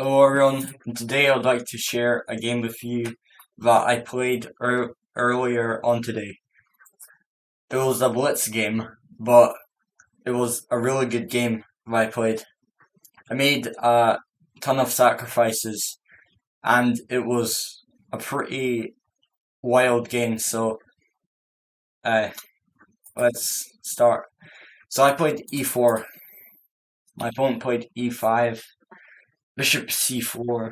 Hello everyone, and today I'd like to share a game with you that I played earlier on today. It was a Blitz game, but it was a really good game that I played. I made a ton of sacrifices, and it was a pretty wild game, so uh, let's start. So I played e4, my opponent played e5, bishop c4.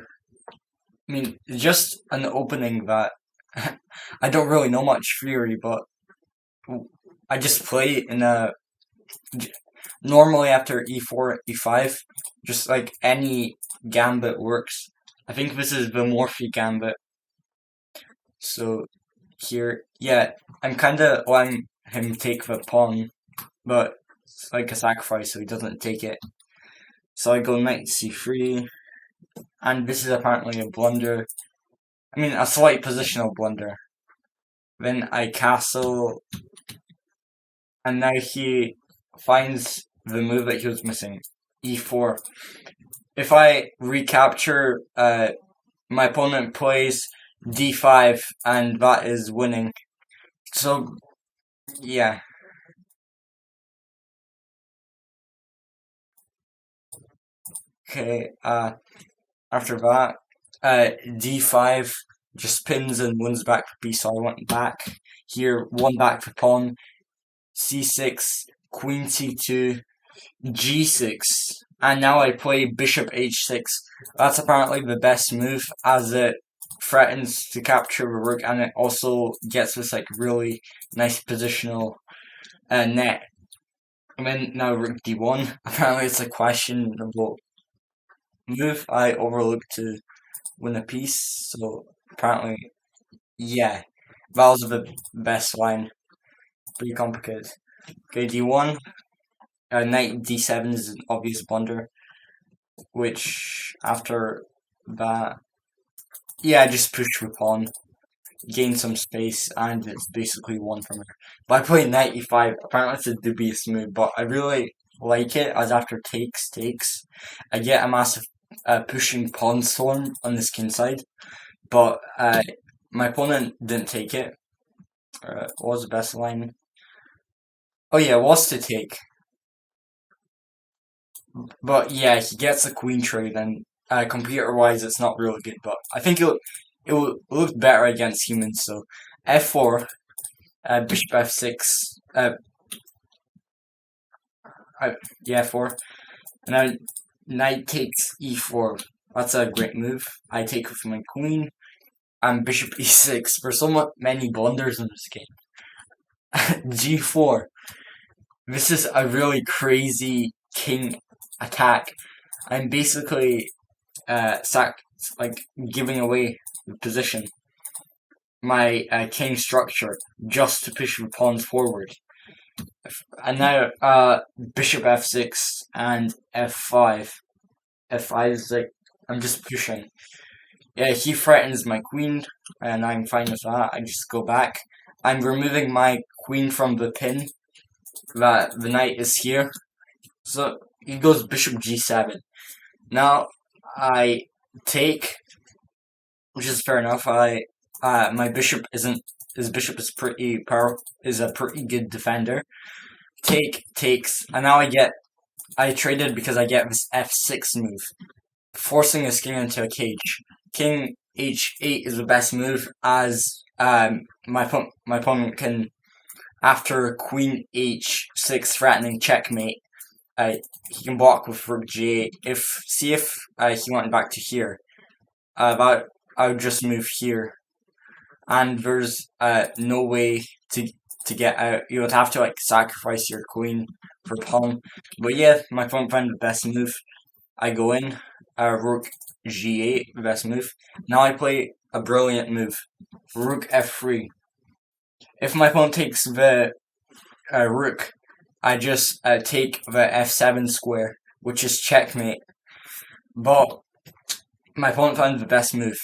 I mean, just an opening that I don't really know much theory, but I just play in a normally after e4, e5, just like any gambit works. I think this is the Morphy gambit. So here, yeah, I'm kind of letting him take the pawn, but it's like a sacrifice, so he doesn't take it. So I go knight c3, and this is apparently a blunder. I mean, a slight positional blunder. Then I castle, and now he finds the move that he was missing, e4. If I recapture, my opponent plays d5, and that is winning. So, yeah. Okay, after that, d5 just pins and wins back for b, so I went back. Here, one back for pawn, c6, queen c2, g6, and now I play bishop h6. That's apparently the best move, as it threatens to capture the rook, and it also gets this like really nice positional net. And then now rook d1. Apparently it's a questionable move I overlooked to win a piece, so apparently, yeah, that was the best line. Pretty complicated. Okay, d1. Knight d7 is an obvious blunder, which after that, yeah, I just push the pawn, gain some space, and it's basically one from here. But I play knight e5. Apparently it's a dubious move, but I really like it, as after takes, I get a massive pushing pawn storm on the skin side, but my opponent didn't take it. What was the best line? Oh yeah, it was to take. But yeah, he gets a queen trade, and computer-wise, it's not really good. But I think it will look better against humans. So f4, bishop f6, yeah, 4. And now knight takes e4. That's a great move. I take with my queen, and bishop e6 for so many blunders in this game. g4. This is a really crazy king attack. I'm basically like giving away the position, my king structure, just to push the pawns forward. And now bishop f6 and f5. f5 is like, I'm just pushing. Yeah, he threatens my queen, and I'm fine with that. I just go back. I'm removing my queen from the pin. That the knight is here. So he goes bishop g7. Now I take, which is fair enough. My bishop isn't. His bishop is pretty is a pretty good defender. Takes, and now I traded because I get this f6 move, forcing his king into a cage. King h8 is the best move, as my opponent can, after queen h6 threatening checkmate, he can block with rook g8. If he went back to here, that I would just move here, and there's no way to get out. You would have to like sacrifice your queen for pawn. But yeah, my opponent found the best move. I go in, rook g8, the best move. Now I play a brilliant move, rook f3. If my opponent takes the rook, I just take the f7 square, which is checkmate. But my opponent found the best move,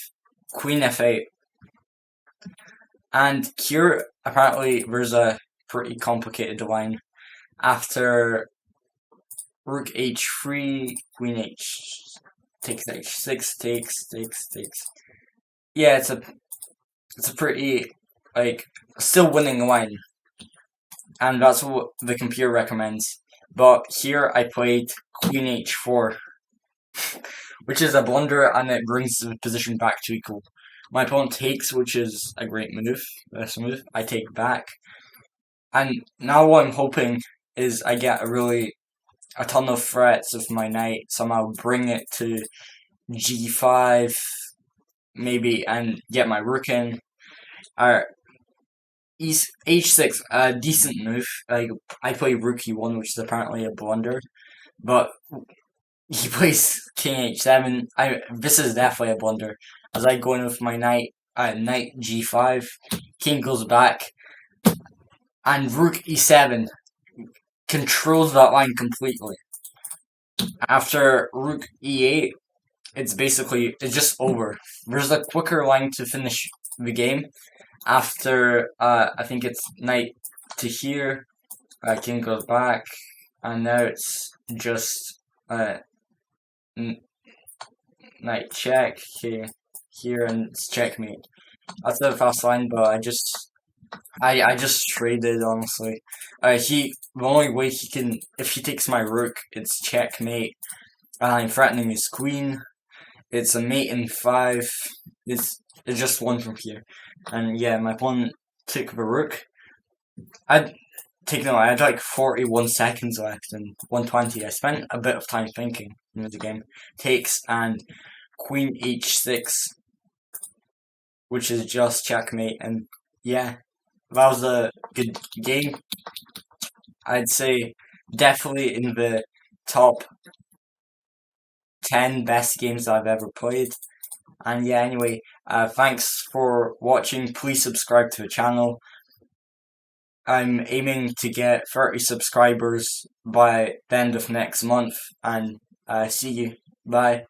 queen f8. And here, apparently, there's a pretty complicated line. After rook h3, queen takes h6, takes. Yeah, it's a pretty like still winning line, and that's what the computer recommends. But here I played queen h4, which is a blunder, and it brings the position back to equal. My opponent takes, which is a great move, best move. I take back, and now what I'm hoping is I get a ton of threats with my knight. Somehow bring it to g5, maybe, and get my rook in. H6, a decent move. Like I play rook e1, which is apparently a blunder, but he plays king h7. This is definitely a blunder. As I go in with my knight, knight g5, king goes back, and rook e7 controls that line completely. After rook e8, it's just over. There's a quicker line to finish the game. After I think it's knight to here, king goes back, and now it's just knight check here, and it's checkmate. That's a fast line, but I just traded, honestly. The only way he can, if he takes my rook, it's checkmate. I'm threatening his queen. It's a mate in 5. It's just one from here. And yeah, my opponent took the rook. I had like 41 seconds left and 120. I spent a bit of time thinking in the game. Takes and queen h6, which is just checkmate. And yeah, that was a good game. I'd say definitely in the top 10 best games I've ever played. And yeah, anyway, thanks for watching. Please subscribe to the channel. I'm aiming to get 30 subscribers by the end of next month, and see you. Bye.